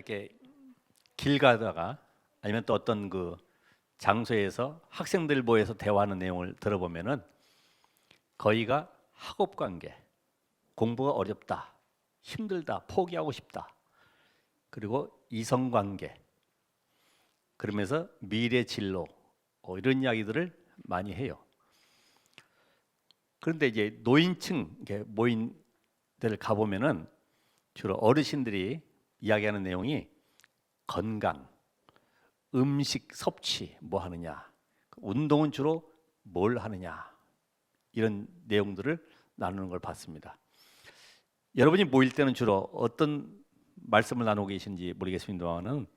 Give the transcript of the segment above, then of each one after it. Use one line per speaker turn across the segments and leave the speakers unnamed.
이렇게 길 가다가 아니면 또 어떤 그 장소에서 학생들 모여서 대화하는 내용을 들어보면은 거의가 학업 관계, 공부가 어렵다, 힘들다, 포기하고 싶다. 그리고 이성 관계, 그러면서 미래 진로 이런 이야기들을 많이 해요. 그런데 이제 노인층 모인 데를 가보면은 주로 어르신들이 이야기하는 내용이 건강, 음식 섭취 뭐 하느냐, 운동은 주로 뭘 하느냐, 이런 내용들을 나누는 걸 봤습니다. 여러분이 모일 때는 주로 어떤 말씀을 나누고 계신지 모르겠습니다만은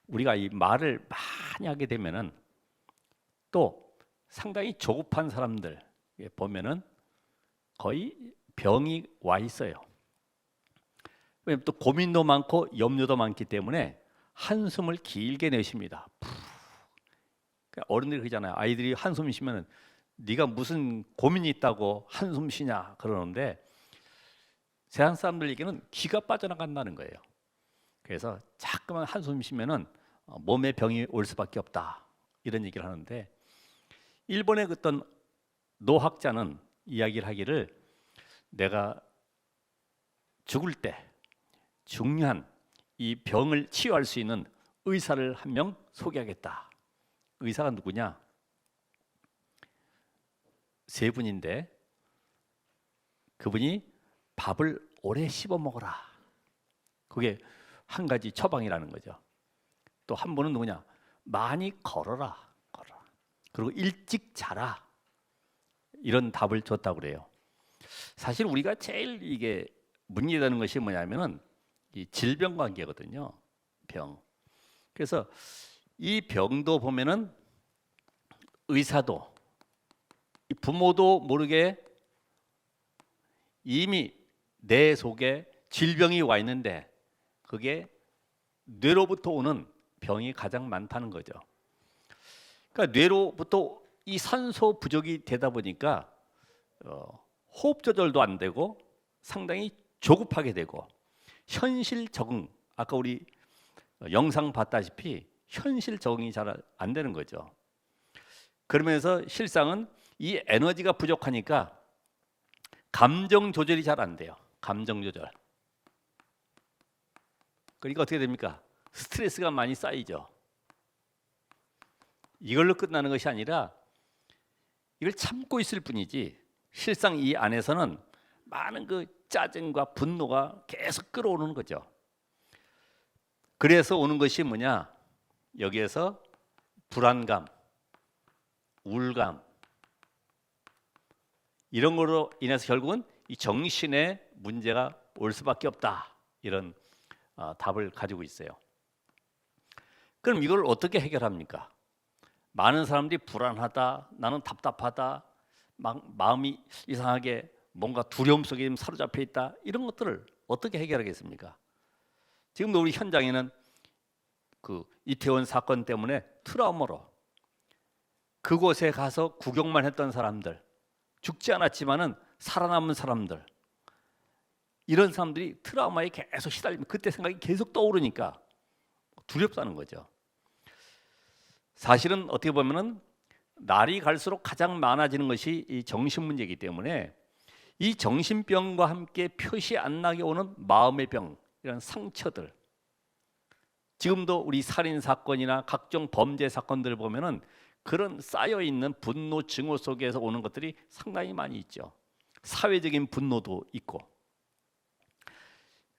우리가 이 말을 많이 하게 되면은 또 상당히 조급한 사람들 보면은 거의 병이 와 있어요. 왜냐면 또 고민도 많고 염려도 많기 때문에 한숨을 길게 내쉽니다. 그러니까 어른들이 그러잖아요. 아이들이 한숨 쉬면 네가 무슨 고민이 있다고 한숨 쉬냐 그러는데 세상 사람들에게는 기가 빠져나간다는 거예요. 그래서 자꾸만 한숨 쉬면은 몸에 병이 올 수밖에 없다 이런 얘기를 하는데 일본의 어떤 노학자는 이야기를 하기를 내가 죽을 때 중요한 이 병을 치유할 수 있는 의사를 한 명 소개하겠다. 의사가 누구냐? 세 분인데 그분이 밥을 오래 씹어 먹어라. 그게 한 가지 처방이라는 거죠. 또 한 분은 누구냐? 많이 걸어라. 그리고 일찍 자라. 이런 답을 줬다고 그래요. 사실 우리가 제일 이게 문제되는 것이 뭐냐면은 이 질병 관계거든요. 병. 그래서 이 병도 보면은 의사도 부모도 모르게 이미 내 속에 질병이 와 있는데 그게 뇌로부터 오는 병이 가장 많다는 거죠. 그러니까 뇌로부터 이 산소 부족이 되다 보니까 호흡 조절도 안 되고 상당히 조급하게 되고 현실 적응, 아까 우리 영상 봤다시피 현실 적응이 잘 안 되는 거죠. 그러면서 실상은 이 에너지가 부족하니까 감정 조절이 잘 안 돼요. 감정 조절. 그러니까 어떻게 됩니까? 스트레스가 많이 쌓이죠. 이걸로 끝나는 것이 아니라 이걸 참고 있을 뿐이지 실상 이 안에서는 많은 그 짜증과 분노가 계속 끌어오는 거죠. 그래서 오는 것이 뭐냐? 여기에서 불안감, 우울감 이런 거로 인해서 결국은 이 정신에 문제가 올 수밖에 없다. 이런 답을 가지고 있어요. 그럼 이걸 어떻게 해결합니까? 많은 사람들이 불안하다, 나는 답답하다, 마음이 이상하게 뭔가 두려움 속에 사로잡혀 있다 이런 것들을 어떻게 해결하겠습니까? 지금도 우리 현장에는 그 이태원 사건 때문에 트라우마로 그곳에 가서 구경만 했던 사람들, 죽지 않았지만은 살아남은 사람들, 이런 사람들이 트라우마에 계속 시달리면 그때 생각이 계속 떠오르니까 두렵다는 거죠. 사실은 어떻게 보면은 날이 갈수록 가장 많아지는 것이 이 정신 문제이기 때문에 이 정신병과 함께 표시 안 나게 오는 마음의 병, 이런 상처들, 지금도 우리 살인 사건이나 각종 범죄 사건들을 보면은 그런 쌓여 있는 분노 증오 속에서 오는 것들이 상당히 많이 있죠. 사회적인 분노도 있고.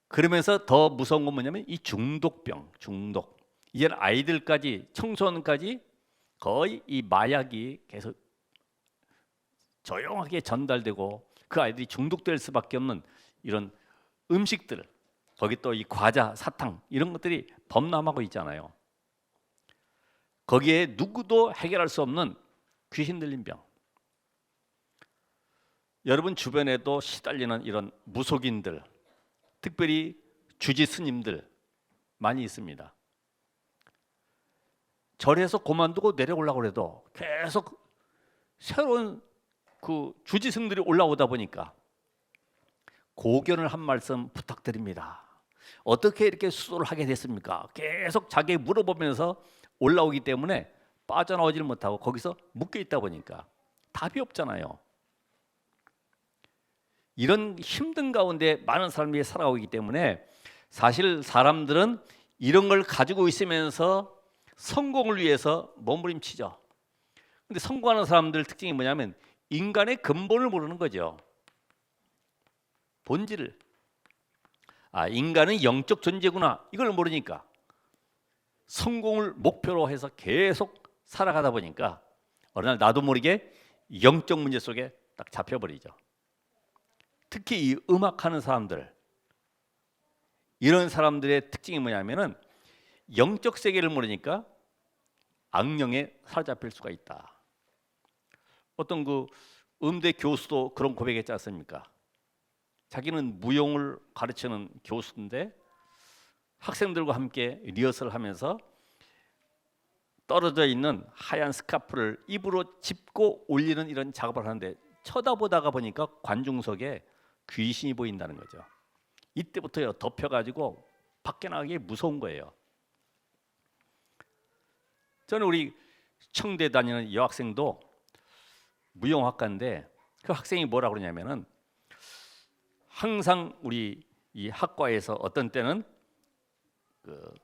그러면서 더 무서운 건 뭐냐면 이 중독병, 중독. 이제 아이들까지, 청소년까지 거의 이 마약이 계속 조용하게 전달되고 그 아이들이 중독될 수밖에 없는 이런 음식들, 거기 또 이 과자, 사탕 이런 것들이 범람하고 있잖아요. 거기에 누구도 해결할 수 없는 귀신 들린 병. 여러분 주변에도 시달리는 이런 무속인들, 특별히 주지 스님들 많이 있습니다. 절에서 그만두고 내려오려고 해도 계속 새로운 그 주지승들이 올라오다 보니까 고견을 한 말씀 부탁드립니다. 어떻게 이렇게 수도를 하게 됐습니까? 계속 자기에게 물어보면서 올라오기 때문에 빠져나오지를 못하고 거기서 묶여 있다 보니까 답이 없잖아요. 이런 힘든 가운데 많은 사람들이 살아오기 때문에 사실 사람들은 이런 걸 가지고 있으면서 성공을 위해서 몸부림치죠. 근데 성공하는 사람들 특징이 뭐냐면 인간의 근본을 모르는 거죠. 본질을. 인간은 영적 존재구나. 이걸 모르니까 성공을 목표로 해서 계속 살아가다 보니까 어느 날 나도 모르게 영적 문제 속에 딱 잡혀버리죠. 특히 이 음악하는 사람들, 이런 사람들의 특징이 뭐냐면은 영적 세계를 모르니까 악령에 사로잡힐 수가 있다. 어떤 그 음대 교수도 그런 고백했지 않습니까? 자기는 무용을 가르치는 교수인데 학생들과 함께 리허설을 하면서 떨어져 있는 하얀 스카프를 입으로 짚고 올리는 이런 작업을 하는데 쳐다보다가 보니까 관중석에 귀신이 보인다는 거죠. 이때부터 덮여가지고 밖에 나가기 무서운 거예요. 저는 우리 청대 다니는 여학생도 무용학과인데 그 학생이 뭐라고 그러냐면은 항상 우리 이 학과에서 어떤 때는 그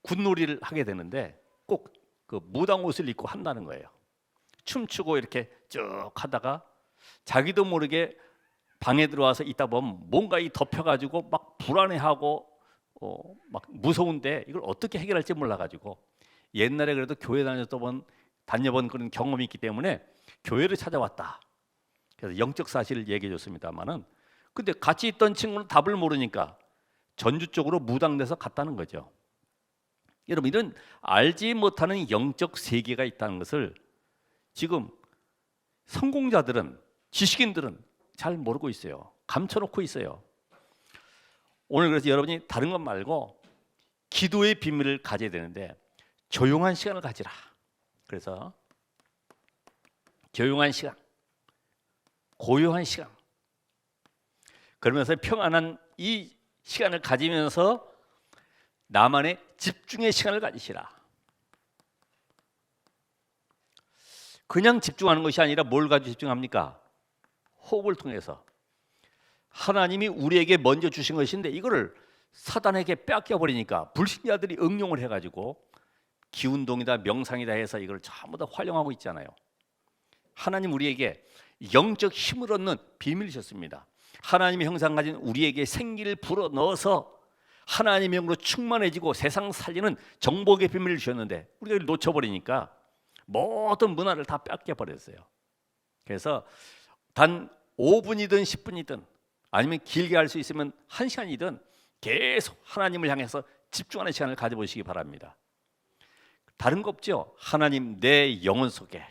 굿놀이를 하게 되는데 꼭 그 무당 옷을 입고 한다는 거예요. 춤추고 이렇게 쭉 하다가 자기도 모르게 방에 들어와서 있다 보면 뭔가 이 덮여가지고 막 불안해하고 막 무서운데 이걸 어떻게 해결할지 몰라가지고 옛날에 그래도 교회 다녀본 그런 경험이 있기 때문에 교회를 찾아왔다. 그래서 영적 사실을 얘기해 줬습니다만은 근데 같이 있던 친구는 답을 모르니까 전주 쪽으로 무당돼서 갔다는 거죠. 여러분 이런 알지 못하는 영적 세계가 있다는 것을 지금 성공자들은 지식인들은 잘 모르고 있어요. 감춰놓고 있어요. 오늘 그래서 여러분이 다른 것 말고 기도의 비밀을 가져야 되는데 조용한 시간을 가지라. 그래서 조용한 시간, 고요한 시간, 그러면서 평안한 이 시간을 가지면서 나만의 집중의 시간을 가지시라. 그냥 집중하는 것이 아니라 뭘 가지고 집중합니까? 호흡을 통해서. 하나님이 우리에게 먼저 주신 것인데 이거를 사단에게 뺏겨 버리니까 불신자들이 응용을 해가지고 기운동이다 명상이다 해서 이걸 전부 다 활용하고 있잖아요. 하나님 우리에게 영적 힘을 얻는 비밀을 주셨습니다. 하나님의 형상 가진 우리에게 생기를 불어 넣어서 하나님의 영으로 충만해지고 세상 살리는 정복의 비밀을 주셨는데 우리가 이걸 놓쳐버리니까 모든 문화를 다 뺏겨 버렸어요. 그래서 단 5분이든 10분이든 아니면 길게 할 수 있으면 1시간이든 계속 하나님을 향해서 집중하는 시간을 가져보시기 바랍니다. 다른 거 없죠. 하나님 내 영혼 속에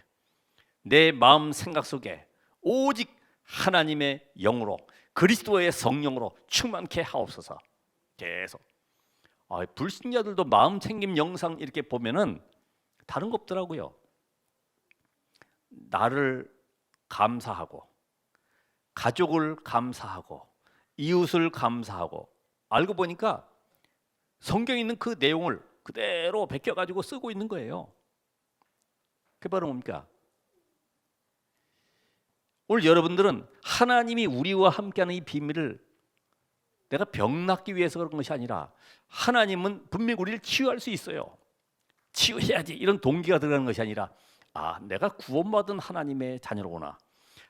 내 마음 생각 속에 오직 하나님의 영으로 그리스도의 성령으로 충만케 하옵소서. 계속 불신자들도 마음 챙김 영상 이렇게 보면은 다른 거 없더라고요. 나를 감사하고 가족을 감사하고 이웃을 감사하고 알고 보니까 성경에 있는 그 내용을 그대로 베껴가지고 쓰고 있는 거예요. 그게 바로 뭡니까? 오늘 여러분들은 하나님이 우리와 함께하는 이 비밀을 내가 병 낫기 위해서 그런 것이 아니라 하나님은 분명히 우리를 치유할 수 있어요. 치유해야지 이런 동기가 들어가는 것이 아니라 내가 구원받은 하나님의 자녀로구나.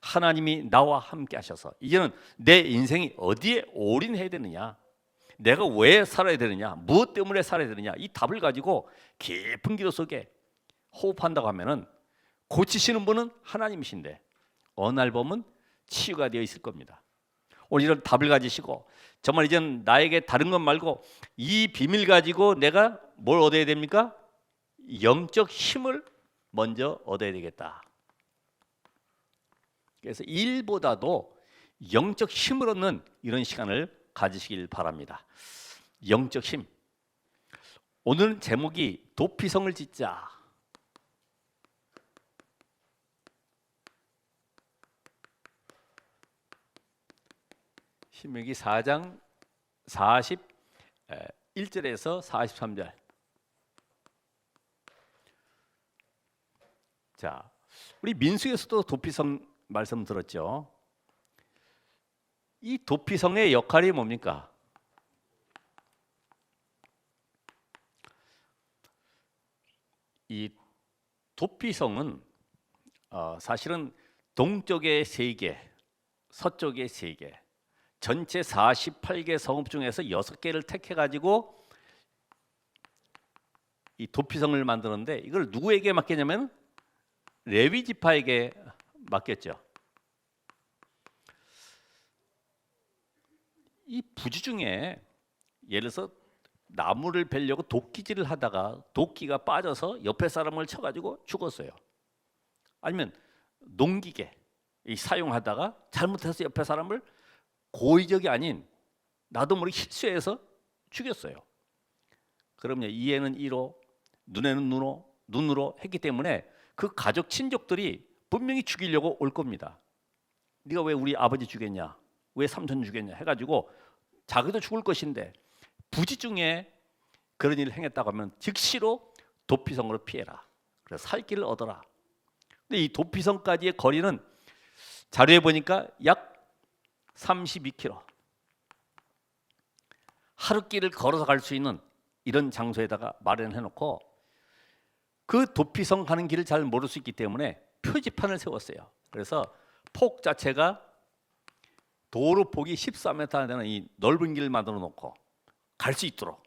하나님이 나와 함께 하셔서 이제는 내 인생이 어디에 올인해야 되느냐, 내가 왜 살아야 되느냐, 무엇 때문에 살아야 되느냐, 이 답을 가지고 깊은 기도 속에 호흡한다고 하면은 고치시는 분은 하나님이신데 어느 날 보면 치유가 되어 있을 겁니다. 오늘 이런 답을 가지시고 정말 이제는 나에게 다른 것 말고 이 비밀 가지고 내가 뭘 얻어야 됩니까? 영적 힘을 먼저 얻어야 되겠다. 그래서 일보다도 영적 힘을 얻는 이런 시간을 가지시길 바랍니다. 영적 힘. 오늘 제목이 도피성을 짓자. 신명기 4장 41절에서 43절. 자, 우리 민수에서도 도피성 말씀 들었죠. 이 도피성의 역할이 뭡니까? 이 도피성은 사실은 동쪽의 3개, 서쪽의 3개, 전체 48개 성읍 중에서 6개를 택해가지고 이 도피성을 만드는데, 이걸 누구에게 맡겼냐면 레위 지파에게 맡겼죠. 이 부지 중에 예를 들어서 나무를 베려고 도끼질을 하다가 도끼가 빠져서 옆에 사람을 쳐가지고 죽었어요. 아니면 농기계 사용하다가 잘못해서 옆에 사람을 고의적이 아닌 나도 모르게 실수해서 죽였어요. 그러면 이에는 이로, 눈에는 눈으로 했기 때문에 그 가족 친족들이 분명히 죽이려고 올 겁니다. 네가 왜 우리 아버지 죽였냐, 왜 삼촌 죽였냐 해가지고 자기도 죽을 것인데, 부지 중에 그런 일을 행했다고 하면 즉시로 도피성으로 피해라. 그래서 살 길을 얻어라. 근데 이 도피성까지의 거리는 자료에 보니까 약 32km. 하루길을 걸어서 갈 수 있는 이런 장소에다가 마련해 놓고, 그 도피성 가는 길을 잘 모를 수 있기 때문에 표지판을 세웠어요. 그래서 폭 자체가 도로 폭이 14m 되는 이 넓은 길을 만들어 놓고 갈 수 있도록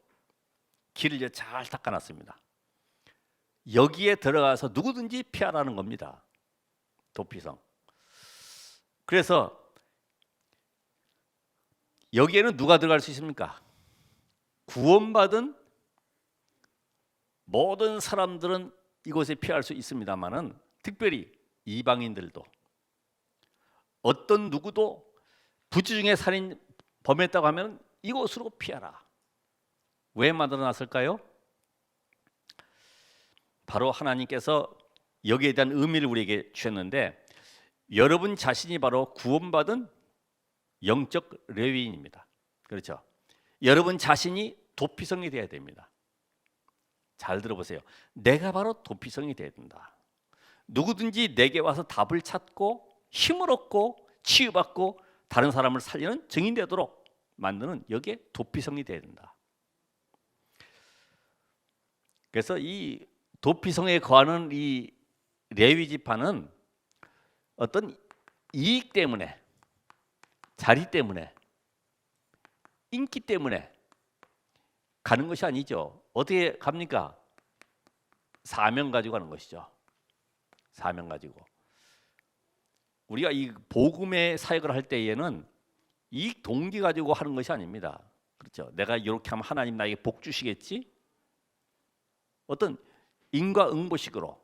길을 이제 잘 닦아놨습니다. 여기에 들어가서 누구든지 피하라는 겁니다. 도피성. 그래서 여기에는 누가 들어갈 수 있습니까? 구원받은 모든 사람들은 이곳에 피할 수 있습니다만은, 특별히 이방인들도, 어떤 누구도 부지 중에 살인 범했다고 하면 이곳으로 피하라. 왜 만들어놨을까요? 바로 하나님께서 여기에 대한 의미를 우리에게 주셨는데, 여러분 자신이 바로 구원받은 영적 레위인입니다. 그렇죠? 여러분 자신이 도피성이 되어야 됩니다. 잘 들어보세요. 내가 바로 도피성이 되어야 된다. 누구든지 내게 와서 답을 찾고 힘을 얻고 치유받고 다른 사람을 살리는 증인 되도록 만드는, 여기에 도피성이 되어야 된다. 그래서 이 도피성에 거하는 이 레위 지파는 어떤 이익 때문에, 자리 때문에, 인기 때문에 가는 것이 아니죠. 어떻게 갑니까? 사명 가지고 가는 것이죠. 사명 가지고. 우리가 이 복음의 사역을 할 때에는 이 동기 가지고 하는 것이 아닙니다. 그렇죠? 내가 이렇게 하면 하나님 나에게 복 주시겠지? 어떤 인과응보식으로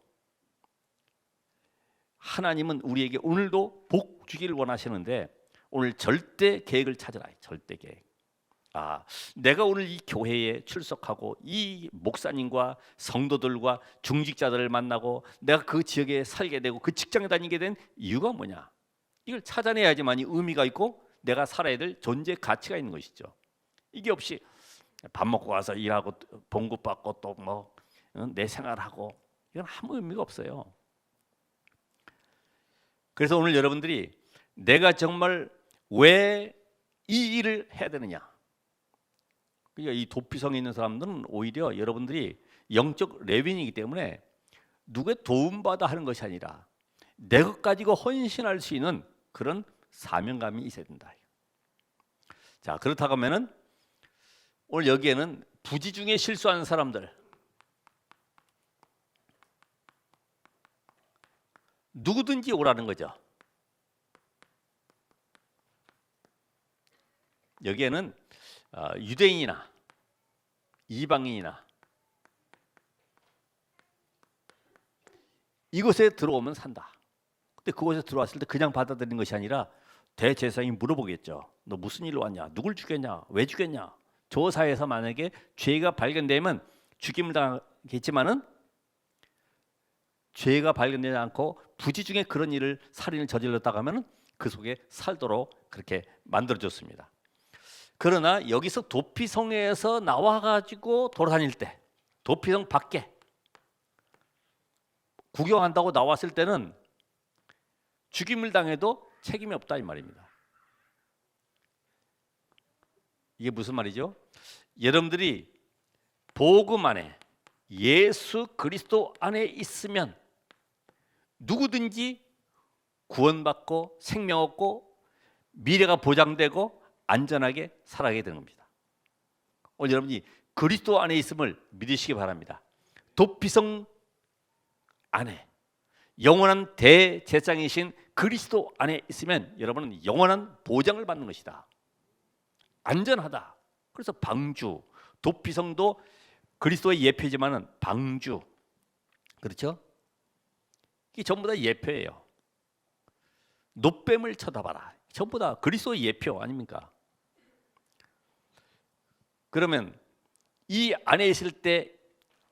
하나님은 우리에게 오늘도 복 주기를 원하시는데, 오늘 절대 계획을 찾아라. 절대 계획. 내가 오늘 이 교회에 출석하고 이 목사님과 성도들과 중직자들을 만나고 내가 그 지역에 살게 되고 그 직장에 다니게 된 이유가 뭐냐? 이걸 찾아내야지만이 의미가 있고 내가 살아야 될 존재 가치가 있는 것이죠. 이게 없이 밥 먹고 와서 일하고 봉급 받고 또 뭐 내 생활하고, 이건 아무 의미가 없어요. 그래서 오늘 여러분들이 내가 정말 왜 이 일을 해야 되느냐? 그러니까 이 도피성에 있는 사람들은 오히려 여러분들이 영적 레위인이기 때문에 누구의 도움받아 하는 것이 아니라 내 것 가지고 헌신할 수 있는 그런 사명감이 있어야 된다. 자, 그렇다고 하면은 오늘 여기에는 부지 중에 실수하는 사람들, 누구든지 오라는 거죠. 여기에는 유대인이나 이방인이나 이곳에 들어오면 산다. 근데 그곳에 들어왔을 때 그냥 받아들이는 것이 아니라 대제사장이 물어보겠죠. 너 무슨 일로 왔냐? 누굴 죽였냐? 왜 죽였냐? 조사에서 만약에 죄가 발견되면 죽임을 당하겠지만은, 죄가 발견되지 않고 부지 중에 그런 일을, 살인을 저질렀다고 하면은 그 속에 살도록 그렇게 만들어줬습니다. 그러나 여기서 도피성에서 나와가지고 돌아다닐 때, 도피성 밖에 구경한다고 나왔을 때는 죽임을 당해도 책임이 없다 이 말입니다. 이게 무슨 말이죠? 여러분들이 복음 안에, 예수 그리스도 안에 있으면 누구든지 구원받고 생명 얻고 미래가 보장되고 안전하게 살아가게 되는 겁니다. 오늘 여러분이 그리스도 안에 있음을 믿으시기 바랍니다. 도피성 안에 영원한 대제사장이신 그리스도 안에 있으면 여러분은 영원한 보장을 받는 것이다. 안전하다. 그래서 방주, 도피성도 그리스도의 예표지만은 방주, 그렇죠? 이게 전부 다 예표예요. 노뱀을 쳐다봐라. 전부 다 그리스도의 예표 아닙니까? 그러면 이 안에 있을 때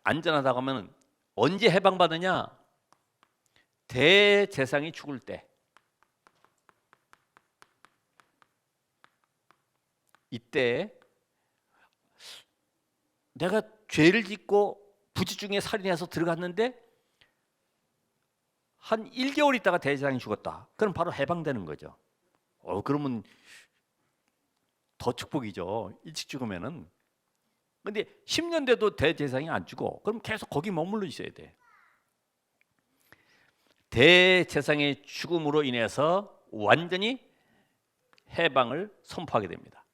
안전하다고 하면 언제 해방받느냐? 대제사장이 죽을 때. 이때 내가 죄를 짓고 부지 중에 살인해서 들어갔는데 한 1개월 있다가 대제사장이 죽었다. 그럼 바로 해방되는 거죠. 그러면 더 축복이죠. 일찍 죽으면은. 근데 10년 돼도 대제사장이 안 죽어. 그럼 계속 거기 머물러 있어야 돼. 대제사장의 죽음으로 인해서 완전히 해방을 선포하게 됩니다.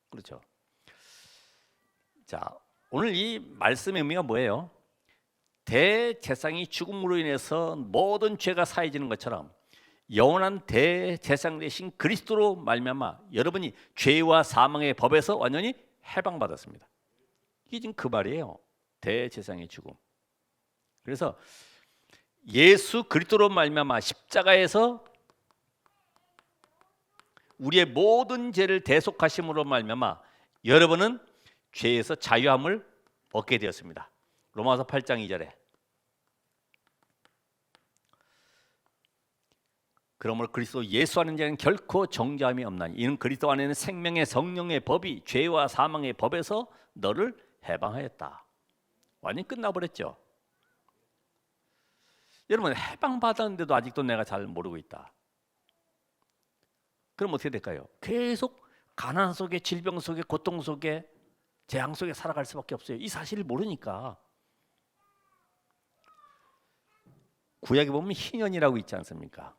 그렇죠. 자, 오늘 이 말씀의 의미가 뭐예요? 대제사장이 죽음으로 인해서 모든 죄가 사해지는 것처럼 영원한 대제사장 되신 그리스도로 말미암아 여러분이 죄와 사망의 법에서 완전히 해방받았습니다. 이게 지금 그 말이에요. 대제사장의 죽음. 그래서 예수 그리스도로 말미암아 십자가에서 우리의 모든 죄를 대속하심으로 말미암아 여러분은 죄에서 자유함을 얻게 되었습니다. 로마서 8장 2절에 그러므로 그리스도 예수 안에 자는 결코 정죄함이 없나니 이는 그리스도 안에는 생명의 성령의 법이 죄와 사망의 법에서 너를 해방하였다. 완전히 끝나버렸죠. 여러분 해방받았는데도 아직도 내가 잘 모르고 있다. 그럼 어떻게 될까요? 계속 가난 속에, 질병 속에, 고통 속에, 재앙 속에 살아갈 수밖에 없어요. 이 사실을 모르니까. 구약에 보면 희년이라고 있지 않습니까?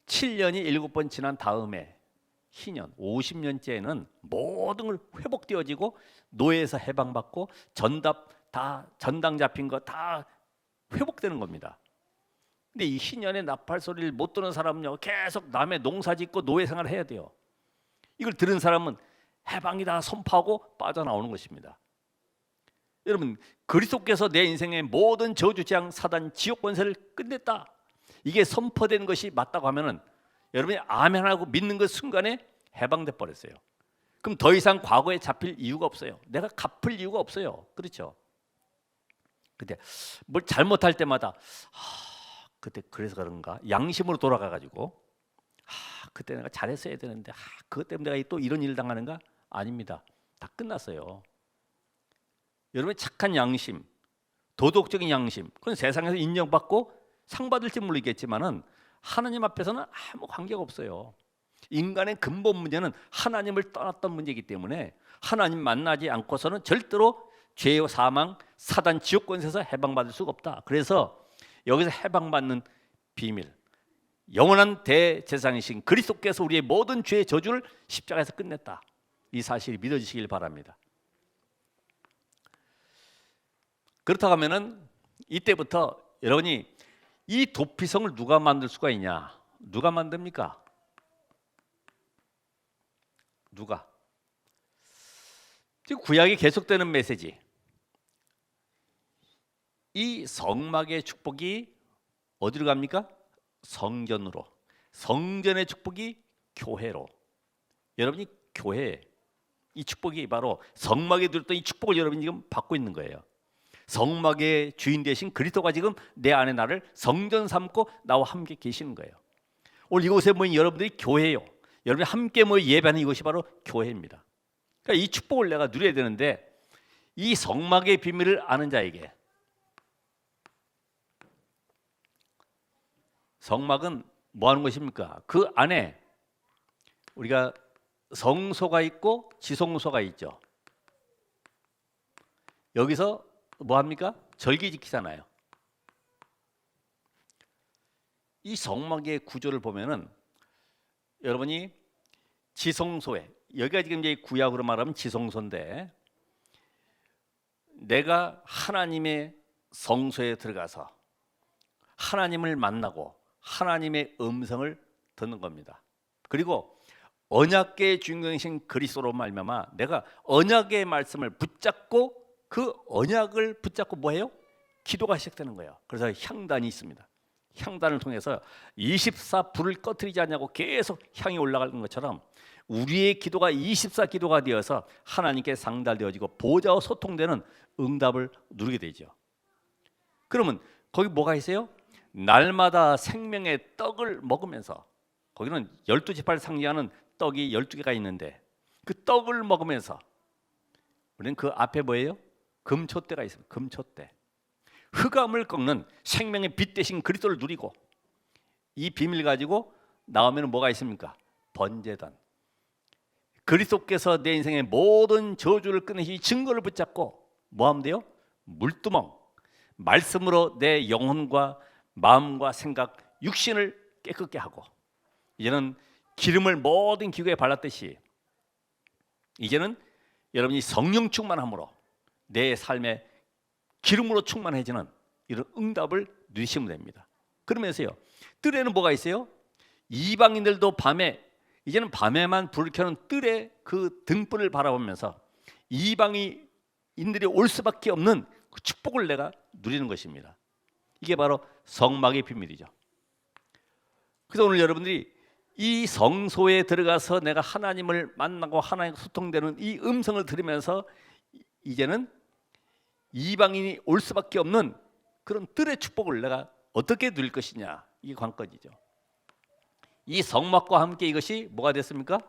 7년이 7번 지난 다음에 희년 50년째에는 모든 걸 회복되어지고 노예에서 해방받고 전당 잡힌 거 다 회복되는 겁니다. 근데 이 희년의 나팔 소리를 못 듣는 사람은요 계속 남의 농사 짓고 노예 생활을 해야 돼요. 이걸 들은 사람은 해방이다 선포하고 빠져나오는 것입니다. 여러분 그리스도께서 내 인생의 모든 저주 재앙 사단 지옥 권세를 끝냈다. 이게 선포된 것이 맞다고 하면은 여러분이 아멘하고 믿는 그 순간에 해방돼 버렸어요. 그럼 더 이상 과거에 잡힐 이유가 없어요. 내가 갚을 이유가 없어요. 그렇죠? 근데 뭘 잘못할 때마다 그때 그래서 그런가 양심으로 돌아가가지고 그때 내가 잘했어야 되는데 그것 때문에 내가 또 이런 일 당하는가? 아닙니다. 다 끝났어요. 여러분의 착한 양심, 도덕적인 양심, 그건 세상에서 인정받고 상 받을지 모르겠지만은 하나님 앞에서는 아무 관계가 없어요. 인간의 근본 문제는 하나님을 떠났던 문제이기 때문에 하나님 만나지 않고서는 절대로 죄와 사망, 사단, 지옥 권세에서 해방받을 수가 없다. 그래서 여기서 해방받는 비밀, 영원한 대제사장이신 그리스도께서 우리의 모든 죄의 저주를 십자가에서 끝냈다. 이 사실이 믿어지시길 바랍니다. 그렇다고 하면은 이때부터 여러분이 이 도피성을 누가 만들 수가 있냐? 누가 만듭니까? 누가? 지금 구약이 계속되는 메시지. 이 성막의 축복이 어디로 갑니까? 성전으로. 성전의 축복이 교회로. 여러분이 교회, 이 축복이 바로 성막에 들었던 이 축복을 여러분이 지금 받고 있는 거예요. 성막의 주인 되신 그리스도가 지금 내 안에 나를 성전 삼고 나와 함께 계시는 거예요. 오늘 이곳에 모인 여러분들이 교회예요. 여러분이 함께 모여 예배하는 이것이 바로 교회입니다. 그러니까 이 축복을 내가 누려야 되는데 이 성막의 비밀을 아는 자에게, 성막은 뭐 하는 것입니까? 그 안에 우리가 성소가 있고 지성소가 있죠. 여기서 뭐 합니까? 절기 지키잖아요. 이 성막의 구조를 보면은 여러분이 지성소에, 여기가 지금 이제 구약으로 말하면 지성소인데, 내가 하나님의 성소에 들어가서 하나님을 만나고 하나님의 음성을 듣는 겁니다. 그리고 언약궤의 주인공이신 그리스도로 말미암아 내가 언약의 말씀을 붙잡고 그 언약을 붙잡고 뭐해요? 기도가 시작되는 거예요. 그래서 향단이 있습니다. 향단을 통해서 24불을 꺼트리지 않냐고 계속 향이 올라가는 것처럼 우리의 기도가 24 기도가 되어서 하나님께 상달되어지고 보좌와 소통되는 응답을 누리게 되죠. 그러면 거기 뭐가 있어요? 날마다 생명의 떡을 먹으면서, 거기는 12지파를 상징하는 떡이 12개가 있는데 그 떡을 먹으면서 우리는 그 앞에 뭐예요? 금초대가 있습니다. 금초대. 흑암을 꺾는 생명의 빛 대신 그리스도를 누리고, 이 비밀 가지고 나오면 뭐가 있습니까? 번제단. 그리스도께서 내 인생의 모든 저주를 끊으시 증거를 붙잡고 뭐 하면 돼요? 물두멍. 말씀으로 내 영혼과 마음과 생각, 육신을 깨끗게 하고, 이제는 기름을 모든 기구에 발랐듯이 이제는 여러분이 성령 충만함으로 내 삶에 기름으로 충만해지는 이런 응답을 누리시면 됩니다. 그러면서요, 뜰에는 뭐가 있어요? 이방인들도 밤에, 이제는 밤에만 불을 켜는 뜰의 그 등불을 바라보면서 이방인들이 올 수밖에 없는 그 축복을 내가 누리는 것입니다. 이게 바로 성막의 비밀이죠. 그래서 오늘 여러분들이 이 성소에 들어가서 내가 하나님을 만나고 하나님과 소통되는 이 음성을 들으면서 이제는 이방인이 올 수밖에 없는 그런 뜰의 축복을 내가 어떻게 누릴 것이냐, 이게 관건이죠. 이 성막과 함께 이것이 뭐가 됐습니까?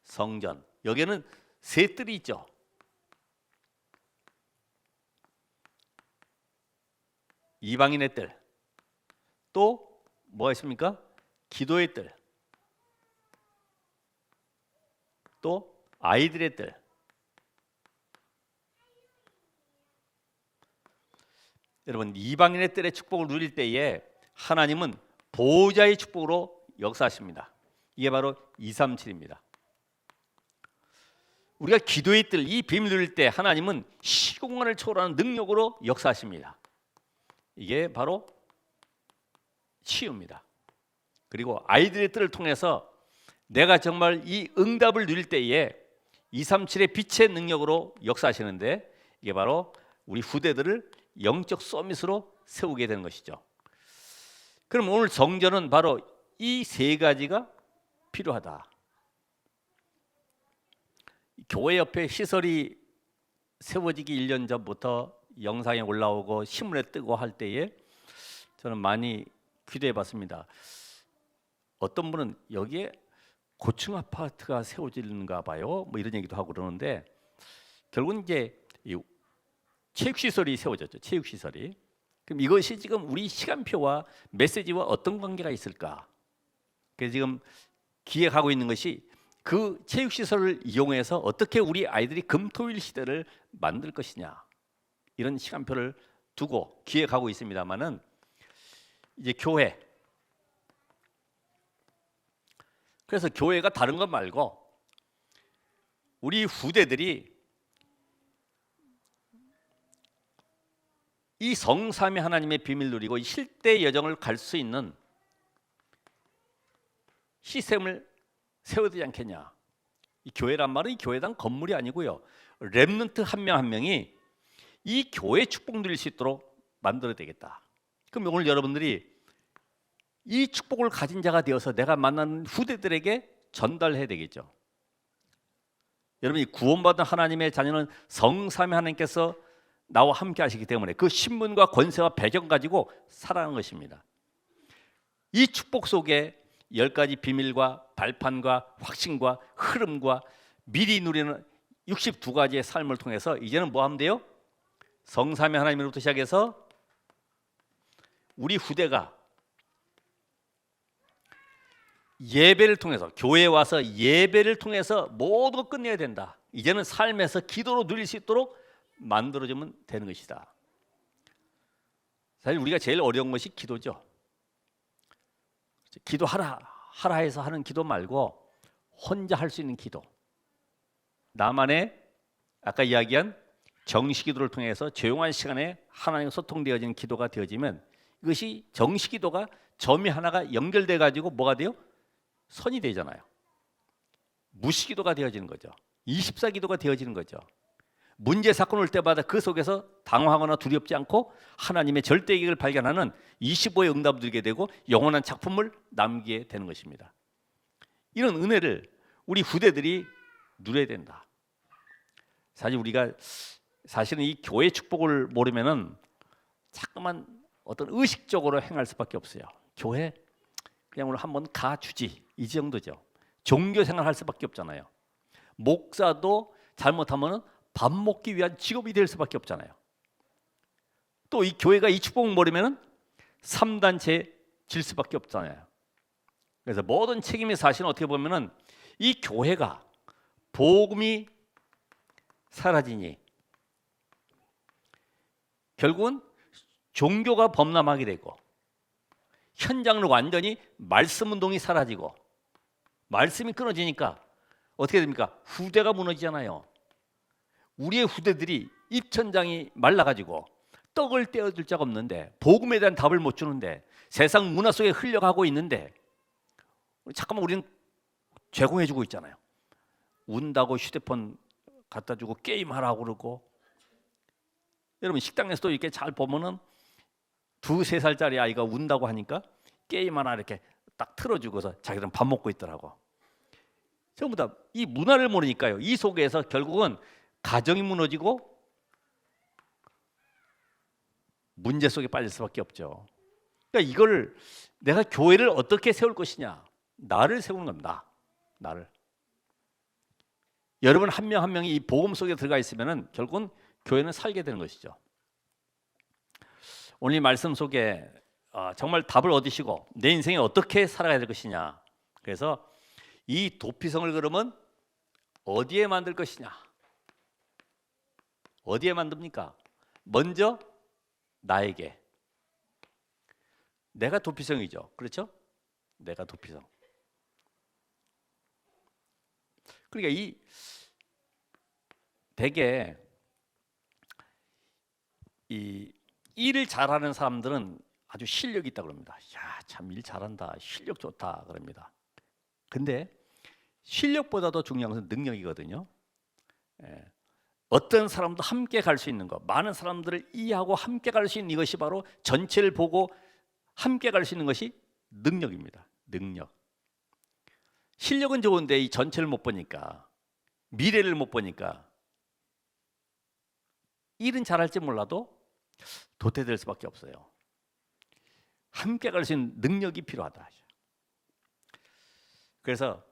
성전. 여기에는 세 뜰이 있죠. 이방인의 뜰, 또 뭐가 있습니까? 기도의 뜰, 또 아이들의 뜰. 여러분, 이방인의 뜰의 축복을 누릴 때에 하나님은 보호자의 축복으로 역사하십니다. 이게 바로 237입니다. 우리가 기도의 뜰, 이 비밀을 누릴 때 하나님은 시공간을 초월하는 능력으로 역사하십니다. 이게 바로 치유입니다. 그리고 아이들의 뜰을 통해서 내가 정말 이 응답을 누릴 때에 237의 빛의 능력으로 역사하시는데, 이게 바로 우리 후대들을 영적 서밋으로 세우게 되는 것이죠. 그럼 오늘 성전은 바로 이 세 가지가 필요하다. 교회 옆에 시설이 세워지기 1년 전부터 영상에 올라오고 신문에 뜨고 할 때에 저는 많이 기도해 봤습니다. 어떤 분은 여기에 고층 아파트가 세워지는가 봐요, 뭐 이런 얘기도 하고 그러는데, 결국은 이제 체육시설이 세워졌죠. 체육시설이. 그럼 이것이 지금 우리 시간표와 메시지와 어떤 관계가 있을까? 그래서 지금 기획하고 있는 것이 그 체육시설을 이용해서 어떻게 우리 아이들이 금토일 시대를 만들 것이냐, 이런 시간표를 두고 기획하고 있습니다만은, 이제 교회, 그래서 교회가 다른 것 말고 우리 후대들이 이 성삼위 하나님의 비밀 누리고 실대 여정을 갈 수 있는 시스템을 세워야 되지 않겠냐. 이 교회란 말은 이 교회당 건물이 아니고요, 렘넌트 한 명 한 명이 이 교회 축복 누릴 수 있도록 만들어야 되겠다. 그럼 오늘 여러분들이 이 축복을 가진 자가 되어서 내가 만나는 후대들에게 전달해야 되겠죠. 여러분이 구원받은 하나님의 자녀는 성삼위 하나님께서 나와 함께 하시기 때문에 그 신분과 권세와 배경 가지고 살아가는 것입니다. 이 축복 속에 10가지 비밀과 발판과 확신과 흐름과 미리 누리는 62가지의 삶을 통해서 이제는 뭐 하면 돼요? 성삼위 하나님으로부터 시작해서 우리 후대가 예배를 통해서, 교회에 와서 예배를 통해서 모든 걸 끝내야 된다. 이제는 삶에서 기도로 누릴 수 있도록 만들어주면 되는 것이다. 사실 우리가 제일 어려운 것이 기도죠. 기도하라 해서 하는 기도 말고 혼자 할 수 있는 기도, 나만의 아까 이야기한 정식기도를 통해서 조용한 시간에 하나님과 소통되어지는 기도가 되어지면, 이것이 정식기도가 점이 하나가 연결돼 가지고 뭐가 돼요? 선이 되잖아요. 무시기도가 되어지는 거죠. 24기도가 되어지는 거죠. 문제 사건 올 때마다 그 속에서 당황하거나 두렵지 않고 하나님의 절대 계획을 발견하는 25의 응답을 드리게 되고 영원한 작품을 남기게 되는 것입니다. 이런 은혜를 우리 후대들이 누려야 된다. 사실은 이 교회 축복을 모르면은 자꾸만 어떤 의식적으로 행할 수밖에 없어요. 교회 그냥 오늘 한번 가주지, 이 정도죠. 종교 생활 할 수밖에 없잖아요. 목사도 잘못하면 밥 먹기 위한 직업이 될 수밖에 없잖아요. 또 이 교회가 이 축복을 모르면은 3단체 질 수밖에 없잖아요. 그래서 모든 책임이 사실은 어떻게 보면은 이 교회가 복음이 사라지니 결국은 종교가 범람하게 되고, 현장으로 완전히 말씀 운동이 사라지고, 말씀이 끊어지니까 어떻게 됩니까? 후대가 무너지잖아요. 우리의 후대들이 입천장이 말라가지고 떡을 떼어줄 자가 없는데, 복음에 대한 답을 못 주는데, 세상 문화 속에 흘려가고 있는데 잠깐만 우리는 제공해주고 있잖아요. 운다고 휴대폰 갖다 주고 게임하라고 그러고, 여러분 식당에서도 이렇게 잘 보면은 2-3살짜리 아이가 운다고 하니까 게임 하나 이렇게 딱 틀어주고서 자기들은 밥 먹고 있더라고. 전부 다 이 문화를 모르니까요. 이 속에서 결국은 가정이 무너지고 문제 속에 빠질 수밖에 없죠. 그러니까 이걸 내가 교회를 어떻게 세울 것이냐, 나를 세우는 겁니다. 나를. 여러분 한 명 한 명이 이 복음 속에 들어가 있으면은 결국은 교회는 살게 되는 것이죠. 오늘 이 말씀 속에 정말 답을 얻으시고 내 인생에 어떻게 살아가야 될 것이냐, 그래서 이 도피성을 그러면 어디에 만들 것이냐, 어디에 만듭니까? 먼저 나에게. 내가 도피성이죠. 그렇죠? 내가 도피성. 그러니까 이 대개 이 일을 잘하는 사람들은 아주 실력이 있다 그럽니다. 야, 참 일 잘한다, 실력 좋다 그럽니다. 근데 실력보다 더 중요한 것은 능력이거든요. 어떤 사람도 함께 갈 수 있는 것, 많은 사람들을 이해하고 함께 갈 수 있는 이것이 바로 전체를 보고 함께 갈 수 있는 것이 능력입니다. 능력. 실력은 좋은데 이 전체를 못 보니까, 미래를 못 보니까 일은 잘할지 몰라도 도태될 수밖에 없어요. 함께 갈 수 있는 능력이 필요하다. 그래서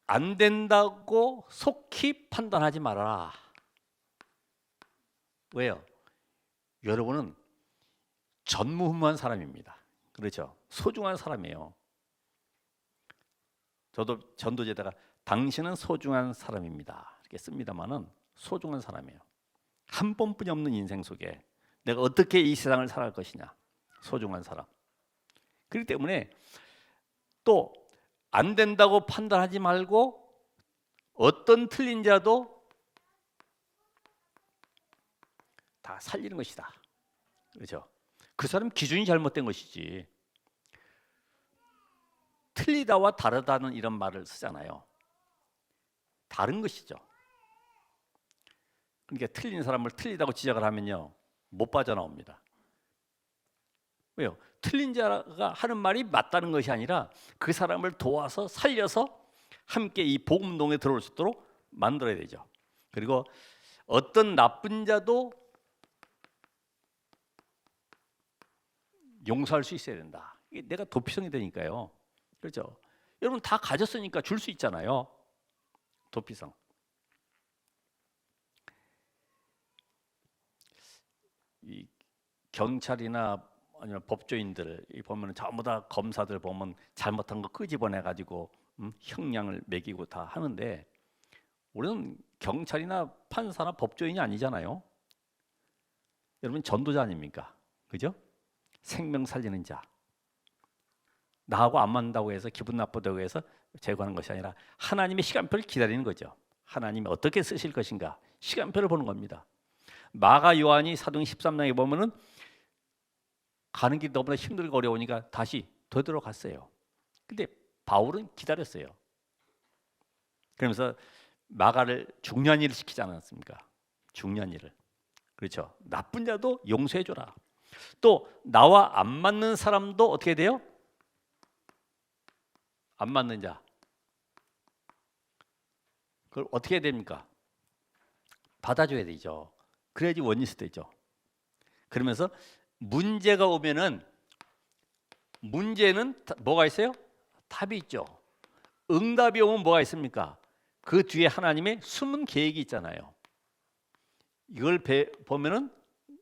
안 된다고 속히 판단하지 말아라. 왜요? 여러분은 전무후무한 사람입니다. 그렇죠? 소중한 사람이에요. 저도 전도제다가 당신은 소중한 사람입니다 이렇게 씁니다만은, 소중한 사람이에요. 한 번뿐이 없는 인생 속에 내가 어떻게 이 세상을 살아갈 것이냐, 소중한 사람. 그렇기 때문에 또 안 된다고 판단하지 말고 어떤 틀린 자도 다 살리는 것이다. 그렇죠? 그 사람 기준이 잘못된 것이지. 틀리다와 다르다는 이런 말을 쓰잖아요. 다른 것이죠. 그러니까 틀린 사람을 틀리다고 지적을 하면요, 못 빠져나옵니다. 왜요? 틀린 자가 하는 말이 맞다는 것이 아니라 그 사람을 도와서 살려서 함께 이 복음동에 들어올 수 있도록 만들어야 되죠. 그리고 어떤 나쁜 자도 용서할 수 있어야 된다. 이게 내가 도피성이 되니까요. 그렇죠? 여러분 다 가졌으니까 줄 수 있잖아요. 도피성. 이 경찰이나 아니면 법조인들 보면 전부 다 검사들 보면 잘못한 거 끄집어내 가지고 형량을 매기고 다 하는데 우리는 경찰이나 판사나 법조인이 아니잖아요. 여러분 전도자 아닙니까? 그죠? 생명 살리는 자. 나하고 안 맞는다고 해서 기분 나쁘다고 해서 제거하는 것이 아니라 하나님의 시간표를 기다리는 거죠. 하나님이 어떻게 쓰실 것인가 시간표를 보는 겁니다. 마가 요한이 사도행 13장에 보면은 가는 길이 너무나 힘들고 어려우니까 다시 되돌아갔어요. 근데 바울은 기다렸어요. 그러면서 마가를 중요한 일을 시키지 않았습니까? 중요한 일을. 그렇죠. 나쁜 자도 용서해 줘라. 또 나와 안 맞는 사람도 어떻게 돼요? 안 맞는 자. 그걸 어떻게 해야 됩니까? 받아줘야 되죠. 그래야지 원리스 되죠. 그러면서 문제가 오면은 문제는 뭐가 있어요? 답이 있죠. 응답이 오면 뭐가 있습니까? 그 뒤에 하나님의 숨은 계획이 있잖아요. 이걸 보면은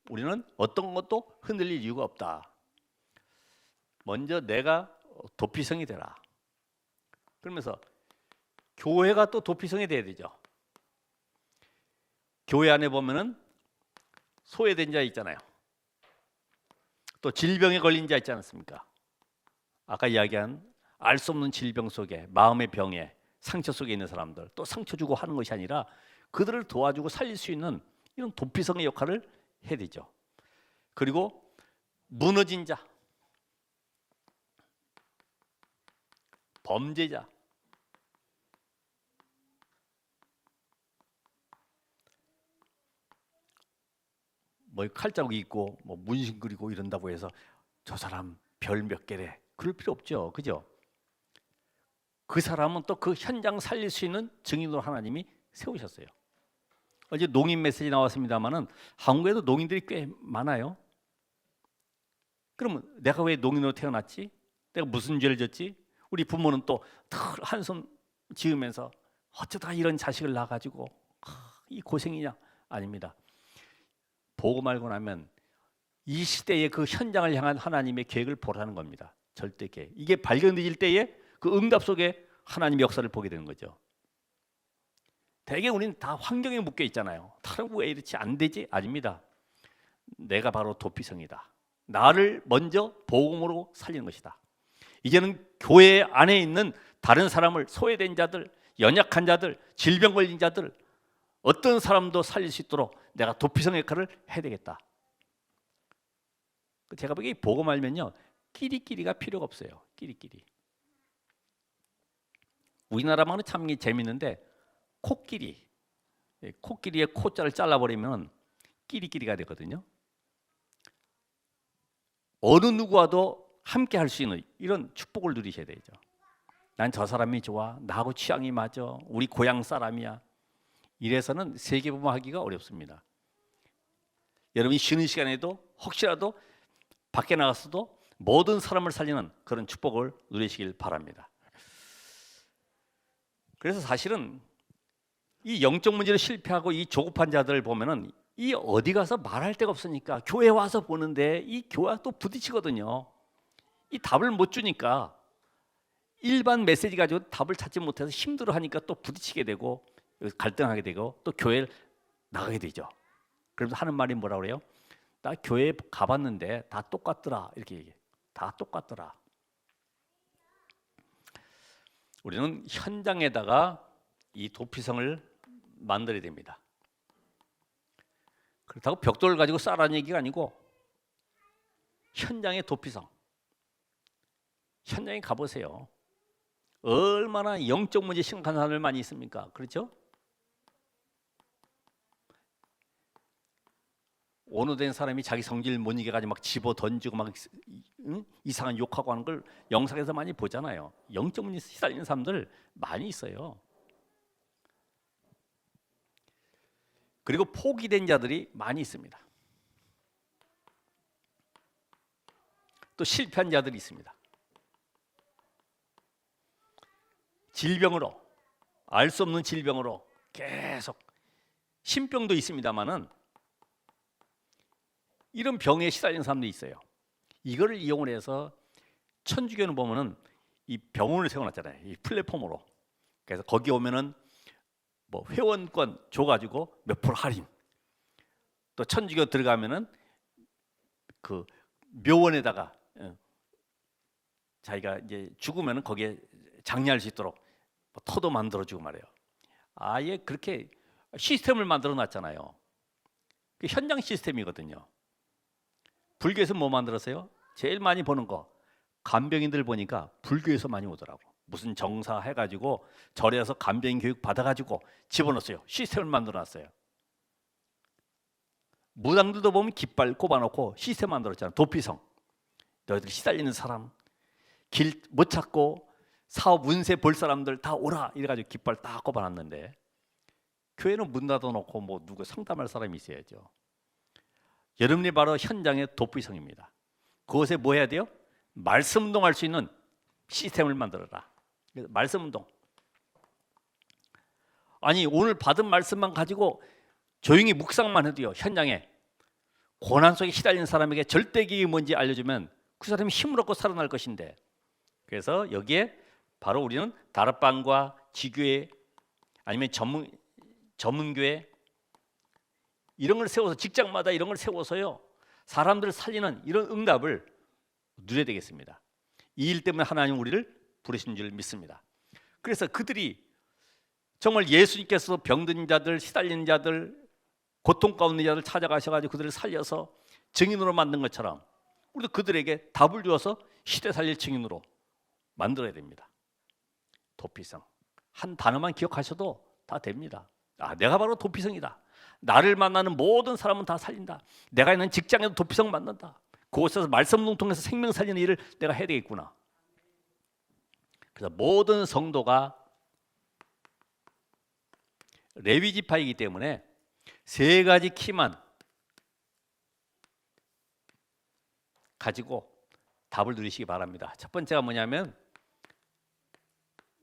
우리는 어떤 것도 흔들릴 이유가 없다. 먼저 내가 도피성이 되라. 그러면서 교회가 또 도피성이 돼야 되죠. 교회 안에 보면은 소외된 자 있잖아요. 또 질병에 걸린 자 있지 않습니까? 아까 이야기한 알 수 없는 질병 속에 마음의 병에 상처 속에 있는 사람들 또 상처 주고 하는 것이 아니라 그들을 도와주고 살릴 수 있는 이런 도피성의 역할을 해야 되죠. 그리고 무너진 자, 범죄자, 뭐 칼자국이 있고 뭐 문신 그리고 이런다고 해서 저 사람 별 몇 개래 그럴 필요 없죠. 그죠? 그 사람은 또 그 현장 살릴 수 있는 증인으로 하나님이 세우셨어요. 어제 농인 메시지 나왔습니다마는 한국에도 농인들이 꽤 많아요. 그러면 내가 왜 농인으로 태어났지? 내가 무슨 죄를 졌지? 우리 부모는 또 한숨 지으면서 어쩌다 이런 자식을 낳아가지고 이 고생이냐? 아닙니다. 보고 말고 나면 이 시대의 그 현장을 향한 하나님의 계획을 보라는 겁니다. 절대 계획. 이게 발견될 때에 그 응답 속에 하나님의 역사를 보게 되는 거죠. 대개 우리는 다 환경에 묶여 있잖아요. 다른 왜 이렇지 안 되지? 아닙니다. 내가 바로 도피성이다. 나를 먼저 복음으로 살리는 것이다. 이제는 교회 안에 있는 다른 사람을 소외된 자들, 연약한 자들, 질병 걸린 자들 어떤 사람도 살릴 수 있도록 내가 도피성 역할을 해야 되겠다. 제가 보기에 복음 알면요 끼리끼리가 필요가 없어요. 끼리끼리. 우리나라만은 참 재밌는데 코끼리, 코끼리의 코자를 잘라버리면 끼리끼리가 되거든요. 어느 누구와도 함께 할 수 있는 이런 축복을 누리셔야 되죠. 난 저 사람이 좋아, 나하고 취향이 맞아, 우리 고향 사람이야. 이래서는 세계보험하기가 어렵습니다. 여러분이 쉬는 시간에도 혹시라도 밖에 나갔어도 모든 사람을 살리는 그런 축복을 누리시길 바랍니다. 그래서 사실은 이 영적 문제로 실패하고 이 조급한 자들을 보면은 이 어디 가서 말할 데가 없으니까 교회 와서 보는데 이 교회와 또 부딪히거든요. 이 답을 못 주니까 일반 메시지 가지고 답을 찾지 못해서 힘들어하니까 또 부딪히게 되고 갈등하게 되고 또 교회를 나가게 되죠. 그러면서 하는 말이 뭐라고 그래요? 나 교회 가봤는데 다 똑같더라 이렇게 얘기해. 다 똑같더라. 우리는 현장에다가 이 도피성을 만들어야 됩니다. 그렇다고 벽돌을 가지고 쌓으라는 얘기가 아니고 현장의 도피성. 현장에 가보세요. 얼마나 영적 문제 심각한 사람들 많이 있습니까? 그렇죠? 온화된 사람이 자기 성질 못 이겨가지고 막 집어 던지고 막 이상한 욕하고 하는 걸 영상에서 많이 보잖아요. 영적 문제 시달리는 사람들 많이 있어요. 그리고 포기된 자들이 많이 있습니다. 또 실패한 자들이 있습니다. 질병으로, 알 수 없는 질병으로 계속, 신병도 있습니다만은 이런 병에 시달리는 사람도 있어요. 이거를 이용을 해서 천주교는 보면은 이 병원을 세워놨잖아요. 이 플랫폼으로. 그래서 거기 오면은 뭐 회원권 줘가지고 몇 프로 할인. 또 천주교 들어가면은 그 묘원에다가 자기가 이제 죽으면은 거기에 장례할 수 있도록 뭐 터도 만들어주고 말이에요. 아예 그렇게 시스템을 만들어놨잖아요. 그 현장 시스템이거든요. 불교에서 뭐 만들었어요? 제일 많이 보는 거 간병인들 보니까 불교에서 많이 오더라고. 무슨 정사 해가지고 절에서 간병인 교육 받아가지고 집어넣었어요. 시스템을 만들어놨어요. 무당들도 보면 깃발 꼽아놓고 시스템 만들었잖아요. 도피성. 너희들 시달리는 사람, 길 못 찾고 사업 운세 볼 사람들 다 오라 이래가지고 깃발 딱 꼽아놨는데, 교회는 문 닫아놓고 뭐 누구 상담할 사람이 있어야죠. 여러분이 바로 현장의 도피성입니다. 그곳에 뭐 해야 돼요? 말씀 운동할 수 있는 시스템을 만들어라. 말씀 운동. 아니 오늘 받은 말씀만 가지고 조용히 묵상만 해도요, 현장에 고난 속에 시달리는 사람에게 절대기이 뭔지 알려주면 그 사람이 힘을 얻고 살아날 것인데, 그래서 여기에 바로 우리는 다락방과 지교회 아니면 전문교회 이런 걸 세워서, 직장마다 이런 걸 세워서요, 사람들을 살리는 이런 응답을 누려야 되겠습니다. 이 일 때문에 하나님 우리를 부르신 줄 믿습니다. 그래서 그들이 정말 예수님께서 병든 자들, 시달리는 자들, 고통 가운데 자들 찾아가셔가지고 그들을 살려서 증인으로 만든 것처럼 우리도 그들에게 답을 주어서 시대 살릴 증인으로 만들어야 됩니다. 도피성. 한 단어만 기억하셔도 다 됩니다. 아, 내가 바로 도피성이다. 나를 만나는 모든 사람은 다 살린다. 내가 있는 직장에도 도피성 만난다. 그곳에서 말씀을 통해서 생명 살리는 일을 내가 해야 되겠구나. 그래서 모든 성도가 레위 지파이기 때문에 세 가지 키만 가지고 답을 누리시기 바랍니다. 첫 번째가 뭐냐면,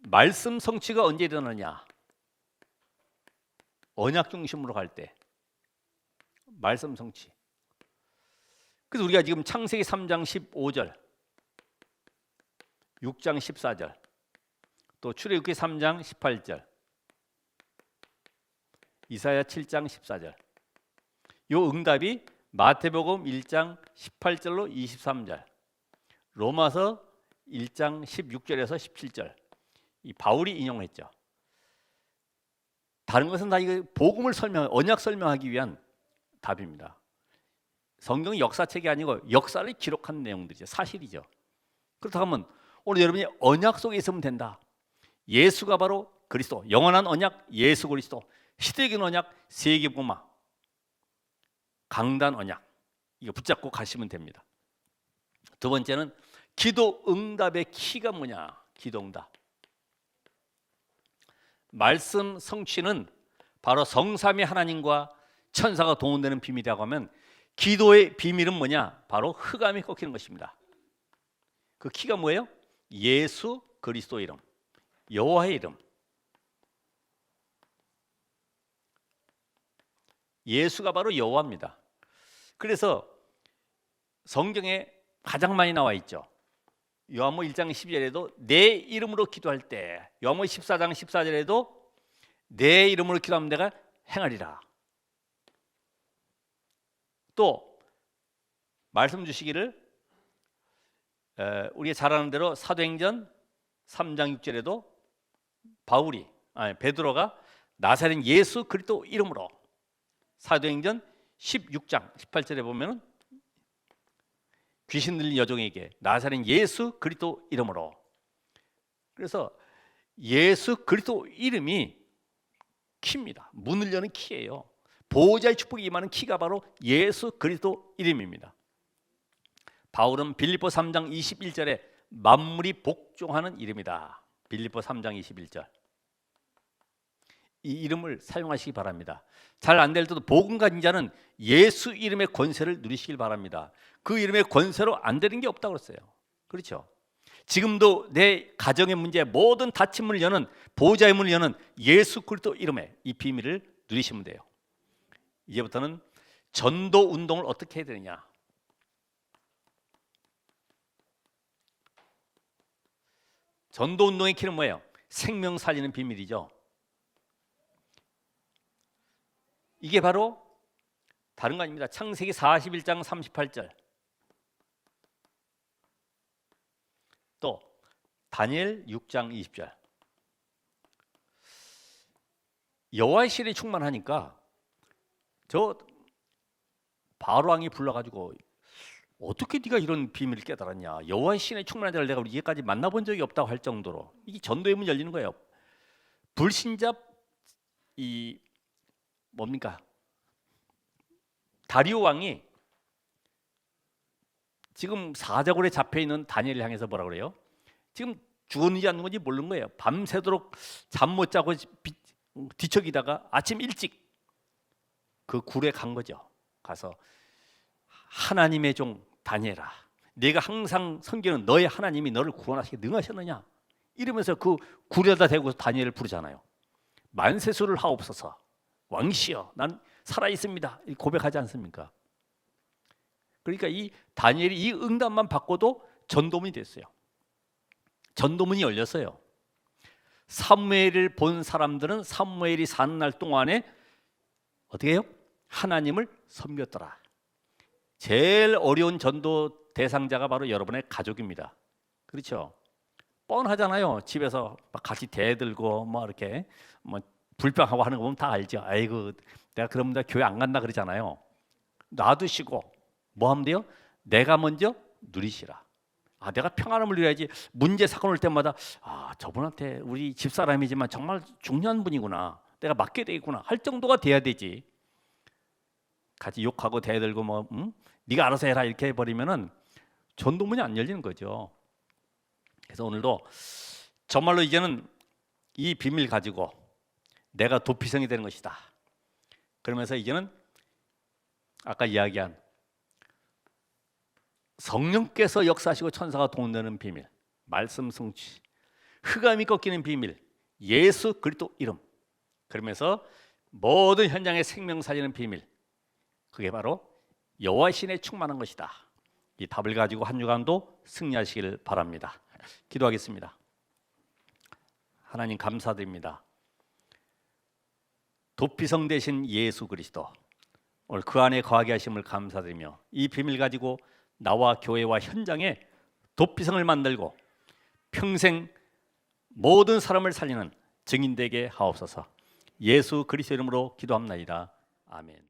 말씀 성취가 언제 일어나냐? 언약 중심으로 갈 때 말씀 성취. 그래서 우리가 지금 창세기 3장 15절, 6장 14절, 또 출애굽기 3장 18절, 이사야 7장 14절, 요 응답이 마태복음 1장 18절로 23절, 로마서 1장 16절에서 17절, 이 바울이 인용했죠. 다른 것은 다 이거 복음을 언약 설명하기 위한 답입니다. 성경은 역사책이 아니고 역사를 기록한 내용들이죠. 사실이죠. 그렇다고 하면 오늘 여러분이 언약 속에 있으면 된다. 예수가 바로 그리스도, 영원한 언약 예수 그리스도, 시대적인 언약 세계복음화, 강단 언약, 이거 붙잡고 가시면 됩니다. 두 번째는 기도 응답의 키가 뭐냐? 기도 응답. 말씀 성취는 바로 성삼위 하나님과 천사가 동원되는 비밀이라고 하면, 기도의 비밀은 뭐냐? 바로 흑암이 꺾이는 것입니다. 그 키가 뭐예요? 예수 그리스도 이름, 여호와의 이름. 예수가 바로 여호와입니다. 그래서 성경에 가장 많이 나와 있죠. 요한복음 1장 12절에도 내 이름으로 기도할 때, 요한복음 14장 14절에도 내 이름으로 기도하면 내가 행하리라. 또 말씀 주시기를 우리가 잘 아는 대로 사도행전 3장 6절에도 베드로가 나사렛 예수 그리스도 이름으로, 사도행전 16장 18절에 보면은 귀신 들린 여종에게 나사렛 예수 그리스도 이름으로. 그래서 예수 그리스도 이름이 키입니다. 문을 여는 키예요. 보호자의 축복이 임하는 키가 바로 예수 그리스도 이름입니다. 바울은 빌립보 3장 21절에 만물이 복종하는 이름이다. 빌립보 3장 21절. 이 이름을 사용하시기 바랍니다. 잘 안 될 때도 복음 가진 자는 예수 이름의 권세를 누리시길 바랍니다. 그 이름의 권세로 안 되는 게 없다고 그랬어요. 그렇죠? 지금도 내 가정의 문제, 모든 닫힌 문을 여는 보호자의 문을 여는 예수 그리스도 이름에 이 비밀을 누리시면 돼요. 이제부터는 전도 운동을 어떻게 해야 되느냐. 전도 운동의 키는 뭐예요? 생명 살리는 비밀이죠. 이게 바로 다른 거 아닙니다. 창세기 41장 38절, 또 다니엘 6장 20절. 여호와의 신이 충만하니까 저 바로 왕이 불러가지고 어떻게 네가 이런 비밀을 깨달았냐, 여호와의 신의 충만한 자를 내가 이제까지 만나본 적이 없다고 할 정도로 이게 전도의 문이 열리는 거예요. 불신자 이 뭡니까, 다리오 왕이 지금 사자굴에 잡혀있는 다니엘을 향해서 뭐라 그래요? 지금 죽었는지 안 죽었는지 모르는 거예요. 밤새도록 잠 못 자고 뒤척이다가 아침 일찍 그 굴에 간 거죠. 가서 하나님의 종 다니엘아, 내가 항상 섬기는 너의 하나님이 너를 구원하시게 능하셨느냐, 이러면서 그 굴에다 대고 다니엘을 부르잖아요. 만세수를 하옵소서, 왕시여 난 살아있습니다, 고백하지 않습니까? 그러니까 이 다니엘이 이 응답만 받고도 전도문이 됐어요. 전도문이 열렸어요. 사무엘을 본 사람들은 사무엘이 사는 날 동안에 어떻게 해요? 하나님을 섬겼더라. 제일 어려운 전도 대상자가 바로 여러분의 가족입니다. 그렇죠? 뻔하잖아요. 집에서 막 같이 대들고 뭐 이렇게 뭐 불평하고 하는 거 보면 다 알죠. 아이고 내가 그러면 교회 안 간다 그러잖아요. 놔두시고 뭐 하면 돼요? 내가 먼저 누리시라. 아, 내가 평안함을 누려야지. 문제 사건 올 때마다 아, 저분한테 우리 집사람이지만 정말 중요한 분이구나, 내가 맡게 되겠구나 할 정도가 돼야 되지. 같이 욕하고 대들고 뭐 네가 알아서 해라 이렇게 해버리면은 전도문이 안 열리는 거죠. 그래서 오늘도 정말로 이제는 이 비밀 가지고 내가 도피성이 되는 것이다. 그러면서 이제는 아까 이야기한 성령께서 역사하시고 천사가 동원되는 비밀, 말씀 성취, 흑암이 꺾이는 비밀, 예수 그리스도 이름, 그러면서 모든 현장에 생명 살리는 비밀, 그게 바로 여호와 신에 충만한 것이다. 이 답을 가지고 한 주간도 승리하시길 바랍니다. 기도하겠습니다. 하나님 감사드립니다. 도피성 되신 예수 그리스도, 오늘 그 안에 거하게 하심을 감사드리며 이 비밀 가지고 나와 교회와 현장에 도피성을 만들고 평생 모든 사람을 살리는 증인 되게 하옵소서. 예수 그리스도 이름으로 기도합나이다. 아멘.